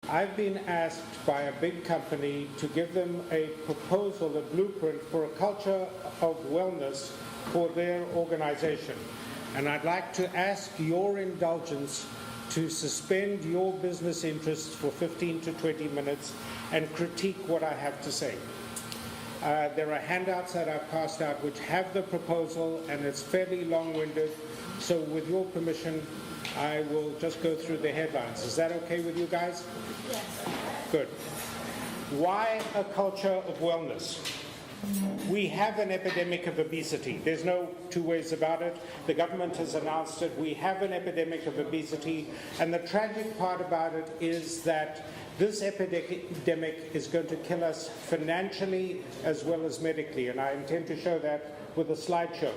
I've been asked by a big company to give them a proposal, a blueprint for a culture of wellness for their organization. And I'd like to ask your indulgence to suspend your business interests for 15 to 20 minutes and critique what I have to say. There are handouts that I've passed out which have the proposal, and it's fairly long-winded. So with your permission, I will just go through the headlines. Is that okay with you guys? Yes. Good. Why a culture of wellness? We have an epidemic of obesity. There's no two ways about it. The government has announced it. We have an epidemic of obesity. And the tragic part about it is that this epidemic is going to kill us financially as well as medically. And I intend to show that with a slideshow.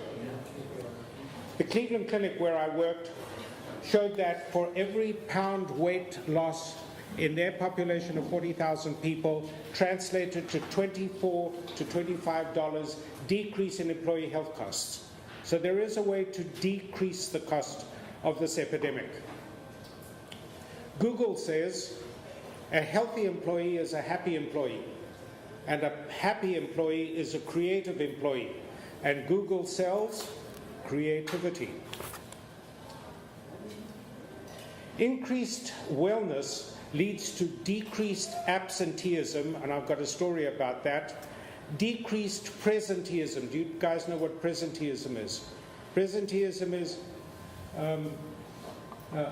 The Cleveland Clinic where I worked showed that for every pound weight loss in their population of 40,000 people translated to $24 to $25 decrease in employee health costs. So there is a way to decrease the cost of this epidemic. Google says a healthy employee is a happy employee, and a happy employee is a creative employee, and Google sells creativity. Increased wellness leads to decreased absenteeism, and I've got a story about that. Decreased presenteeism. Do you guys know what presenteeism is? Presenteeism is,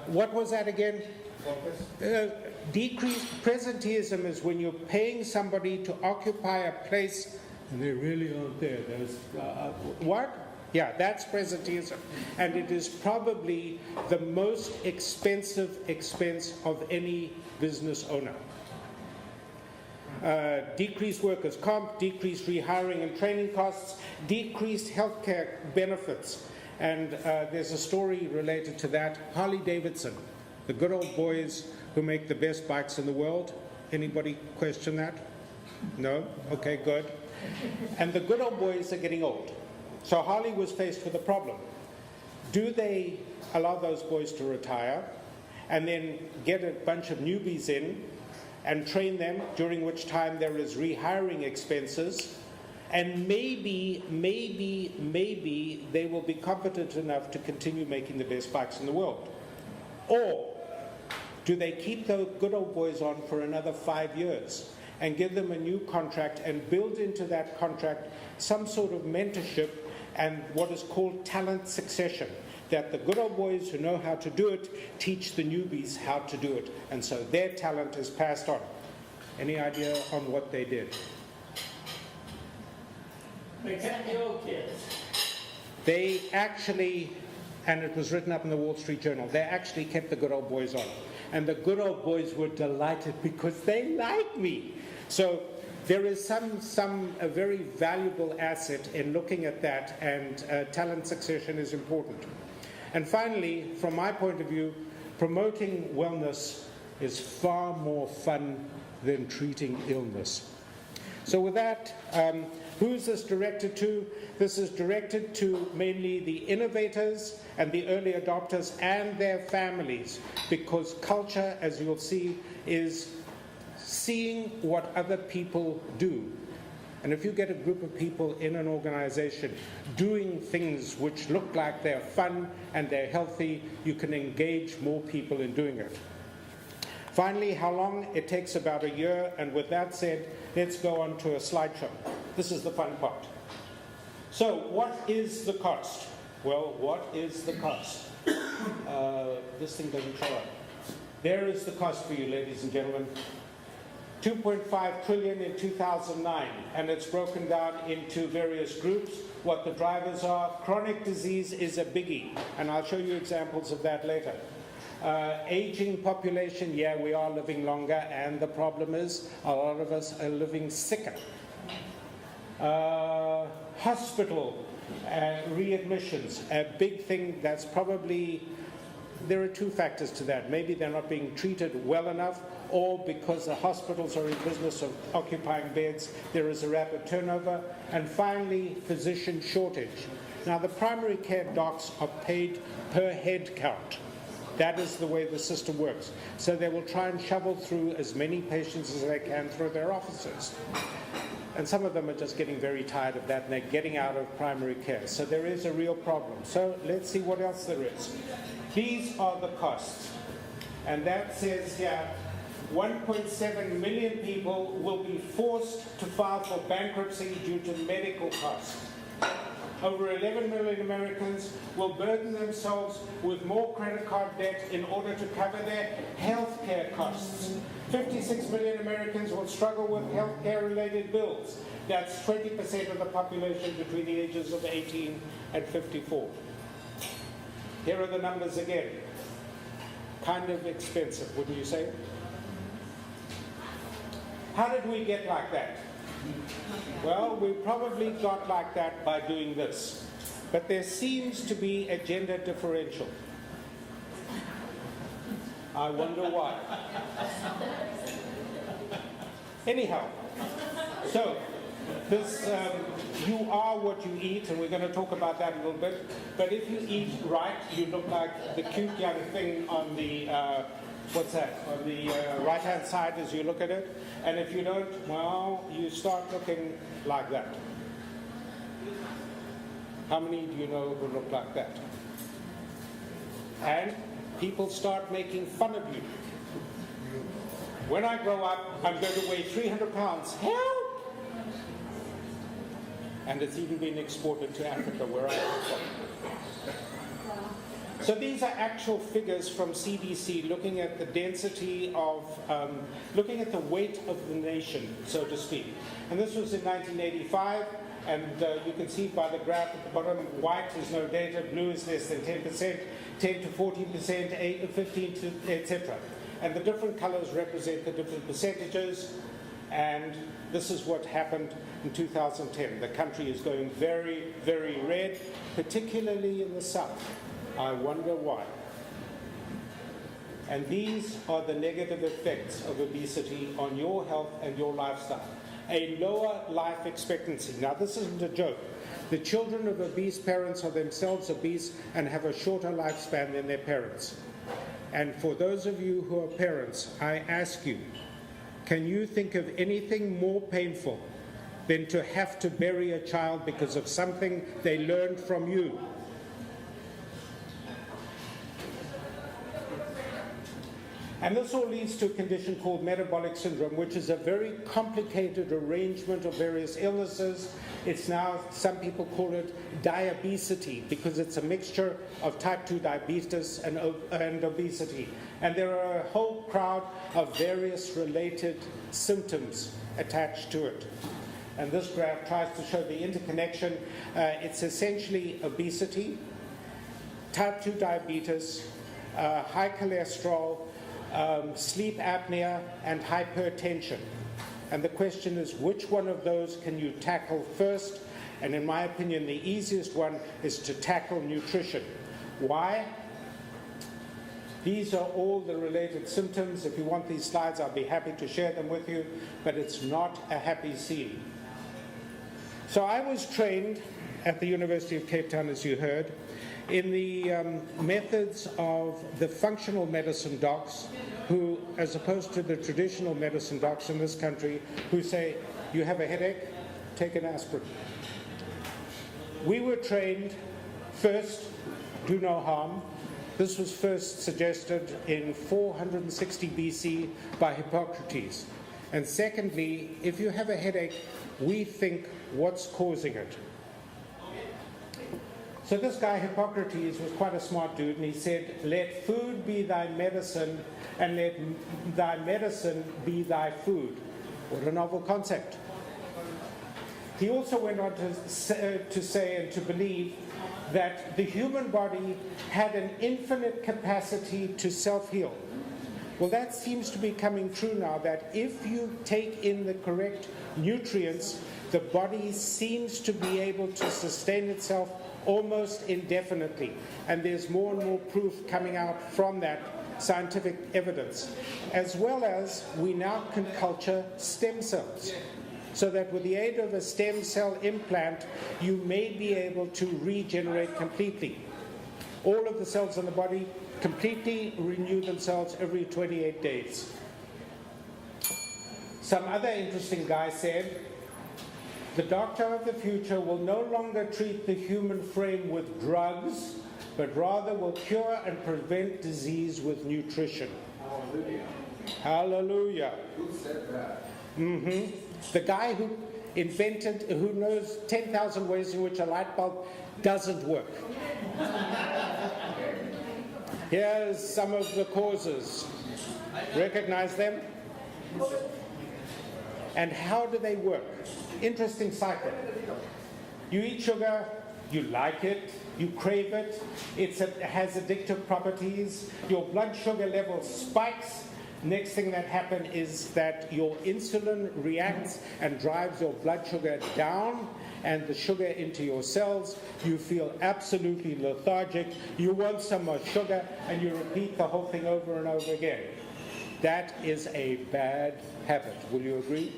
what was that again? Decreased presenteeism is when you're paying somebody to occupy a place and they really aren't there. What? Yeah, that's presenteeism. And it is probably the most expensive expense of any business owner. Decreased workers' comp, decreased rehiring and training costs, decreased healthcare benefits. And there's a story related to that. Harley Davidson, the good old boys who make the best bikes in the world. Anybody question that? No? Okay, good. And the good old boys are getting old. So Harley was faced with a problem. Do they allow those boys to retire and then get a bunch of newbies in and train them, during which time there is rehiring expenses, and maybe they will be competent enough to continue making the best bikes in the world? Or do they keep the good old boys on for another 5 years and give them a new contract and build into that contract some sort of mentorship and what is called talent succession, that the good old boys who know how to do it teach the newbies how to do it, and so their talent is passed on? Any idea on what they did? They kept the old kids. They actually, and it was written up in the Wall Street Journal, they actually kept the good old boys on. And the good old boys were delighted because they like me. So there is a very valuable asset in looking at that, and talent succession is important. And finally, from my point of view, promoting wellness is far more fun than treating illness. So with that, who's this directed to? This is directed to mainly the innovators and the early adopters and their families, because culture, as you'll see, is seeing what other people do. And if you get a group of people in an organization doing things which look like they're fun and they're healthy, you can engage more people in doing it. Finally, how long? It takes about a year. And with that said, let's go on to a slideshow. This is the fun part. So what is the cost? Well, what is the cost? This thing doesn't show up. There is the cost for you, ladies and gentlemen. 2.5 trillion in 2009, and it's broken down into various groups. What the drivers are: chronic disease is a biggie, and I'll show you examples of that later. Aging population, yeah, we are living longer, and the problem is a lot of us are living sicker. Hospital readmissions, a big thing that's probably, there are two factors to that. Maybe they're not being treated well enough, or because the hospitals are in business of occupying beds, there is a rapid turnover. And finally, physician shortage. Now, the primary care docs are paid per head count. That is the way the system works. So they will try and shovel through as many patients as they can through their offices. And some of them are just getting very tired of that, and they're getting out of primary care. So there is a real problem. So let's see what else there is. These are the costs. And that says here, 1.7 million people will be forced to file for bankruptcy due to medical costs. Over 11 million Americans will burden themselves with more credit card debt in order to cover their health care costs. 56 million Americans will struggle with health care related bills. That's 20% of the population between the ages of 18 and 54. Here are the numbers again. Kind of expensive, wouldn't you say? How did we get like that? Well, we probably got like that by doing this. But there seems to be a gender differential. I wonder why. Anyhow, so this, you are what you eat, and we're going to talk about that a little bit. But if you eat right, you look like the cute young thing on the, what's that, on the right-hand side as you look at it. And if you don't, well, you start looking like that. How many do you know who look like that? And people start making fun of you. When I grow up, I'm going to weigh 300 pounds. Help! And it's even been exported to Africa, where I come from. So these are actual figures from CDC looking at the density of, looking at the weight of the nation, so to speak. And this was in 1985, and you can see by the graph at the bottom, white is no data, blue is less than 10%, 10 to 14%, 8 to 15 to, etc. And the different colors represent the different percentages, and this is what happened in 2010. The country is going very, very red, particularly in the south. I wonder why. And these are the negative effects of obesity on your health and your lifestyle. A lower life expectancy. Now, this isn't a joke. The children of obese parents are themselves obese and have a shorter lifespan than their parents. And for those of you who are parents, I ask you, can you think of anything more painful than to have to bury a child because of something they learned from you? And this all leads to a condition called metabolic syndrome, which is a very complicated arrangement of various illnesses. It's now, some people call it diabesity, because it's a mixture of type 2 diabetes and obesity. And there are a whole crowd of various related symptoms attached to it. And this graph tries to show the interconnection. It's essentially obesity, type 2 diabetes, high cholesterol, sleep apnea, and hypertension. And the question is, which one of those can you tackle first? And in my opinion, the easiest one is to tackle nutrition. Why? These are all the related symptoms. If you want these slides, I'll be happy to share them with you, but it's not a happy scene. So I was trained at the University of Cape Town, as you heard, in the methods of the functional medicine docs, who, as opposed to the traditional medicine docs in this country, who say, you have a headache, take an aspirin. We were trained, first, do no harm. This was first suggested in 460 BC by Hippocrates. And secondly, if you have a headache, we think, what's causing it? So this guy, Hippocrates, was quite a smart dude, and he said, let food be thy medicine, and let thy medicine be thy food. What a novel concept. He also went on to say and to believe that the human body had an infinite capacity to self-heal. Well, that seems to be coming true now, that if you take in the correct nutrients, the body seems to be able to sustain itself almost indefinitely. And there's more and more proof coming out from that scientific evidence. As well as we now can culture stem cells. So that with the aid of a stem cell implant, you may be able to regenerate completely. All of the cells in the body completely renew themselves every 28 days. Some other interesting guy said, the doctor of the future will no longer treat the human frame with drugs, but rather will cure and prevent disease with nutrition. Hallelujah. Hallelujah. Who said that? The guy who knows 10,000 ways in which a light bulb doesn't work. Here's some of the causes. Recognize them? And how do they work? Interesting cycle. You eat sugar, you like it, you crave it, it has addictive properties, your blood sugar level spikes. Next thing that happens is that your insulin reacts and drives your blood sugar down and the sugar into your cells. You feel absolutely lethargic. You want some more sugar, and you repeat the whole thing over and over again. That is a bad habit. Will you agree?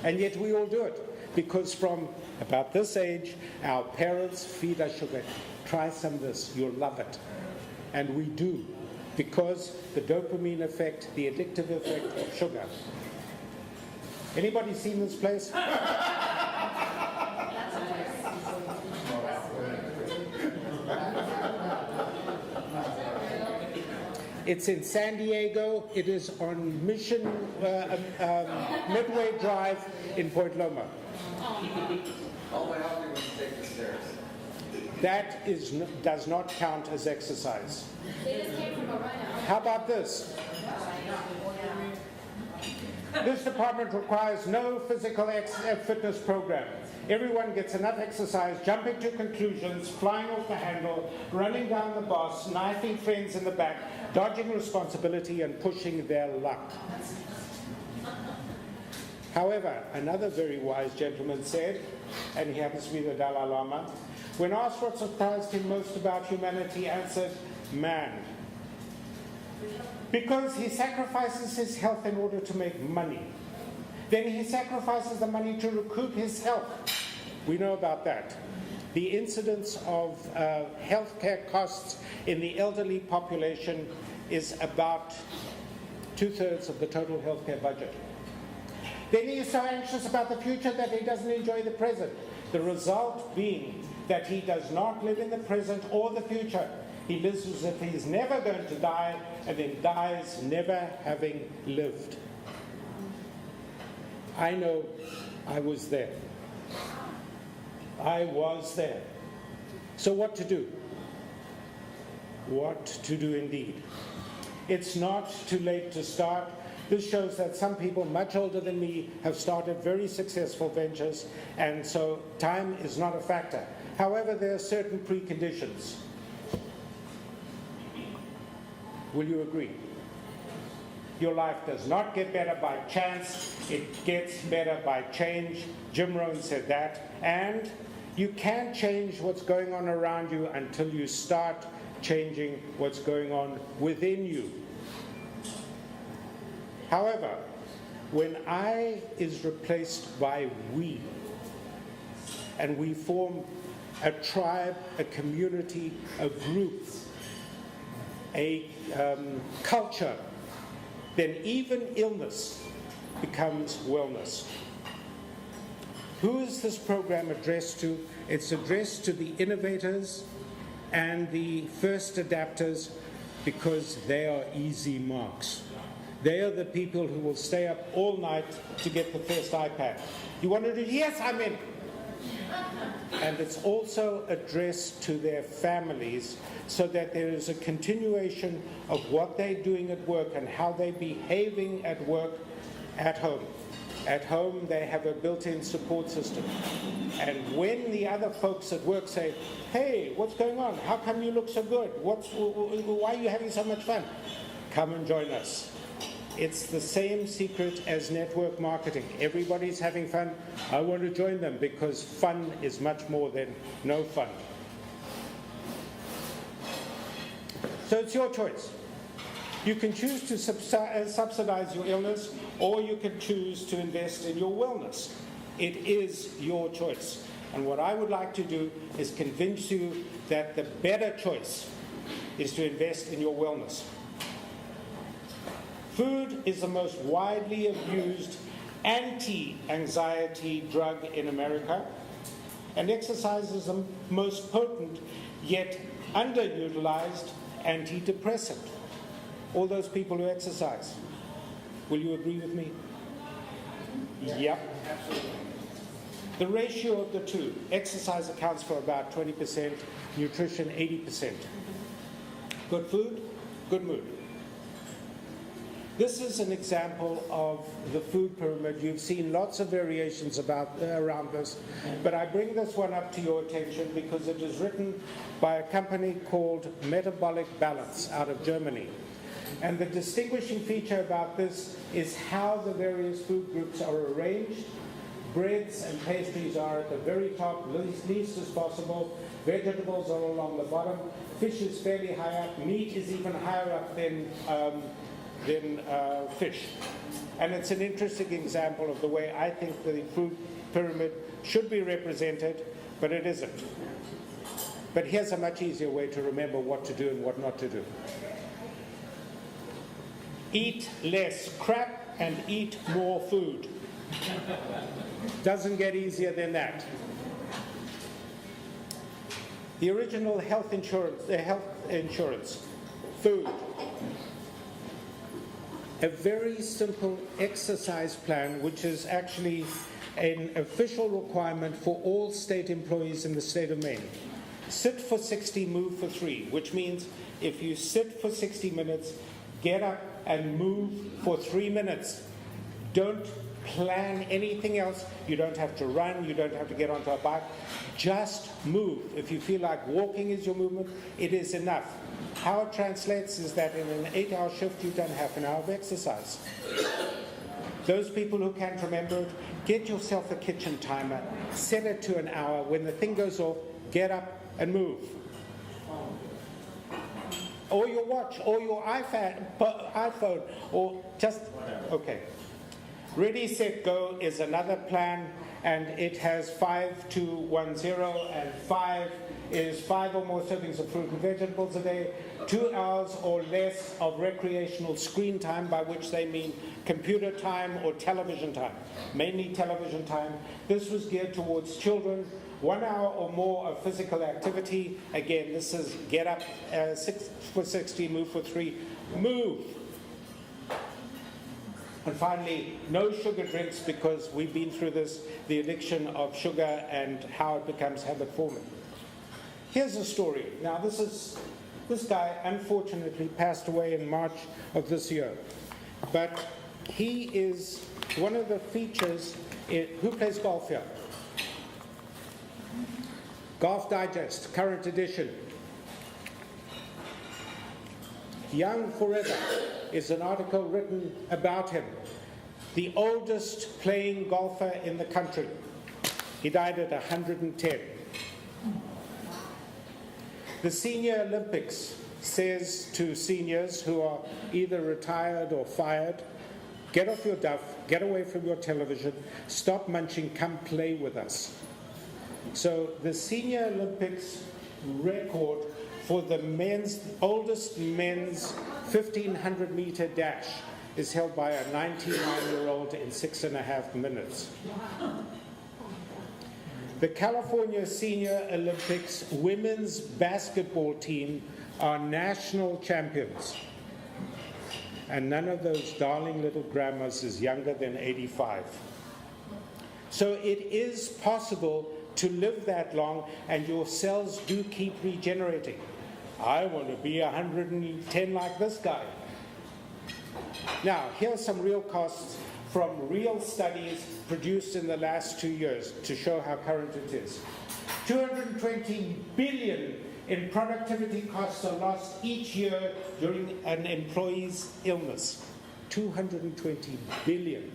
And yet we all do it, because from about this age, our parents feed us sugar. Try some of this, you'll love it. And we do, because the dopamine effect, the addictive effect of sugar. Anybody seen this place? It's in San Diego. It is on Mission Midway Drive in Point Loma. All my healthy ones take the stairs. That does not count as exercise. How about this? This department requires no physical fitness program. Everyone gets enough exercise, jumping to conclusions, flying off the handle, running down the boss, knifing friends in the back, dodging responsibility, and pushing their luck. However, another very wise gentleman said, and he happens to be the Dalai Lama, when asked what surprised him most about humanity, answered, man. Because he sacrifices his health in order to make money. Then he sacrifices the money to recoup his health. We know about that. The incidence of healthcare costs in the elderly population is about 2/3 of the total healthcare budget. Then he is so anxious about the future that he doesn't enjoy the present. The result being that he does not live in the present or the future. He lives as if he's never going to die, and then dies never having lived. I know I was there. I was there. So what to do? What to do indeed. It's not too late to start. This shows that some people much older than me have started very successful ventures, and so time is not a factor. However, there are certain preconditions. Will you agree? Your life does not get better by chance, it gets better by change. Jim Rohn said that. And you can't change what's going on around you until you start changing what's going on within you. However, when I is replaced by we, and we form a tribe, a community, a group, a culture, then even illness becomes wellness. Who is this program addressed to? It's addressed to the innovators and the first adapters, because they are easy marks. They are the people who will stay up all night to get the first iPad. You want to do? Yes, I'm in. And it's also addressed to their families, so that there is a continuation of what they're doing at work and how they're behaving at work at home. At home, they have a built-in support system. And when the other folks at work say, hey, what's going on? How come you look so good? Why are you having so much fun? Come and join us. It's the same secret as network marketing. Everybody's having fun. I want to join them, because fun is much more than no fun. So it's your choice. You can choose to subsidize your illness, or you can choose to invest in your wellness. It is your choice. And what I would like to do is convince you that the better choice is to invest in your wellness. Food is the most widely abused anti-anxiety drug in America, and exercise is the most potent yet underutilized antidepressant. All those people who exercise, will you agree with me? Yep. Absolutely. The ratio of the two, exercise accounts for about 20%, nutrition 80%. Good food, good mood. This is an example of the food pyramid. You've seen lots of variations around this, but I bring this one up to your attention because it is written by a company called Metabolic Balance out of Germany. And the distinguishing feature about this is how the various food groups are arranged. Breads and pastries are at the very top, least as possible. Vegetables are along the bottom. Fish is fairly high up. Meat is even higher up than fish. And it's an interesting example of the way I think the food pyramid should be represented, but it isn't. But here's a much easier way to remember what to do and what not to do. Eat less crap and eat more food. Doesn't get easier than that. The original health insurance, food. A very simple exercise plan, which is actually an official requirement for all state employees in the state of Maine. Sit for 60, move for 3, which means if you sit for 60 minutes, get up and move for 3 minutes. Don't plan anything else. You don't have to run. You don't have to get onto a bike. Just move. If you feel like walking is your movement, it is enough. How it translates is that in an 8-hour shift, you've done half an hour of exercise. Those people who can't remember it, get yourself a kitchen timer, set it to an hour. When the thing goes off, get up and move. Or your watch, or your iPhone, or just, okay. Ready, Set, Go is another plan, and it has 5, 2, 1, 0, and 5 is 5 or more servings of fruit and vegetables a day, 2 hours or less of recreational screen time, by which they mean computer time or television time, mainly television time. This was geared towards children. 1 hour or more of physical activity. Again, this is get up 6 for 60, move for 3, move. And finally, no sugar drinks, because we've been through this, the addiction of sugar and how it becomes habit forming. Here's a story. Now this guy unfortunately passed away in March of this year. But he is one of the features who plays golf here? Golf Digest, current edition. Young Forever is an article written about him. The oldest playing golfer in the country. He died at 110. The Senior Olympics says to seniors who are either retired or fired, get off your duff, get away from your television, stop munching, come play with us. So the Senior Olympics record for the oldest men's 1,500 meter dash is held by a 99-year-old in 6.5 minutes. The California Senior Olympics women's basketball team are national champions. And none of those darling little grandmas is younger than 85. So it is possible to live that long, and your cells do keep regenerating. I want to be 110 like this guy. Now, here are some real costs from real studies produced in the last 2 years to show how current it is. 220 billion in productivity costs are lost each year during an employee's illness. 220 billion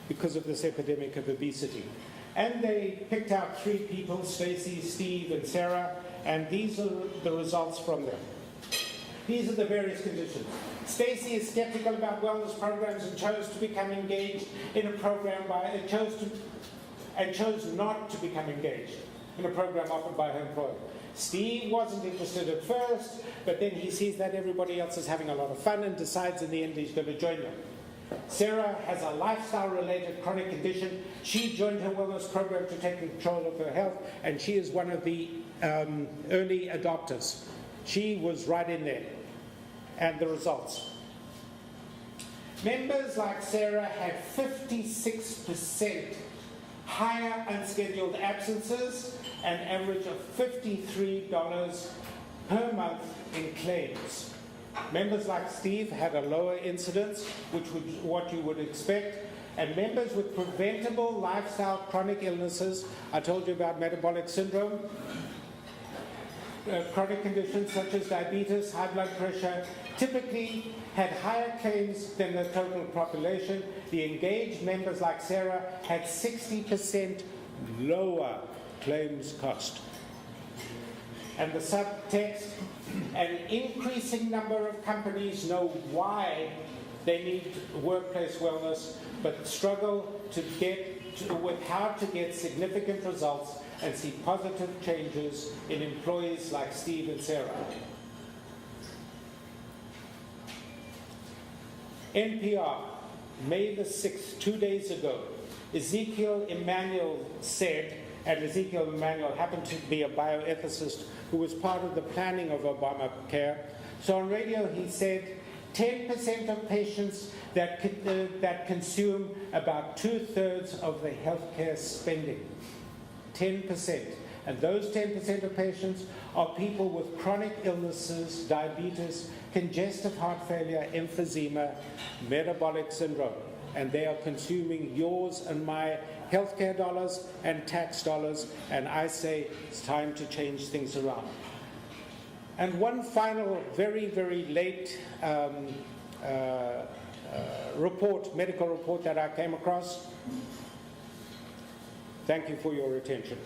because of this epidemic of obesity. And they picked out 3 people, Stacy, Steve, and Sarah, and these are the results from them. These are the various conditions. Stacy is skeptical about wellness programs and chose to become engaged in a program chose not to become engaged in a program offered by her employer. Steve wasn't interested at first, but then he sees that everybody else is having a lot of fun and decides in the end he's going to join them. Sarah has a lifestyle-related chronic condition. She joined her wellness program to take control of her health, and she is one of the early adopters. She was right in there. And the results. Members like Sarah had 56% higher unscheduled absences, an average of $53 per month in claims. Members like Steve had a lower incidence, which was what you would expect, and members with preventable lifestyle chronic illnesses, I told you about metabolic syndrome, chronic conditions such as diabetes, high blood pressure, typically had higher claims than the total population. The engaged members like Sarah had 60% lower claims cost. And the subtext, an increasing number of companies know why they need workplace wellness, but struggle with how to get significant results and see positive changes in employees like Steve and Sarah. NPR, May the 6th, 2 days ago, Ezekiel Emanuel said, and Ezekiel Emanuel happened to be a bioethicist who was part of the planning of Obamacare. So on radio he said 10% of patients that consume about 2/3 of the healthcare spending. 10%. And those 10% of patients are people with chronic illnesses, diabetes, congestive heart failure, emphysema, metabolic syndrome. And they are consuming yours and my healthcare dollars and tax dollars, and I say it's time to change things around. And one final, very, very late medical report that I came across. Thank you for your attention.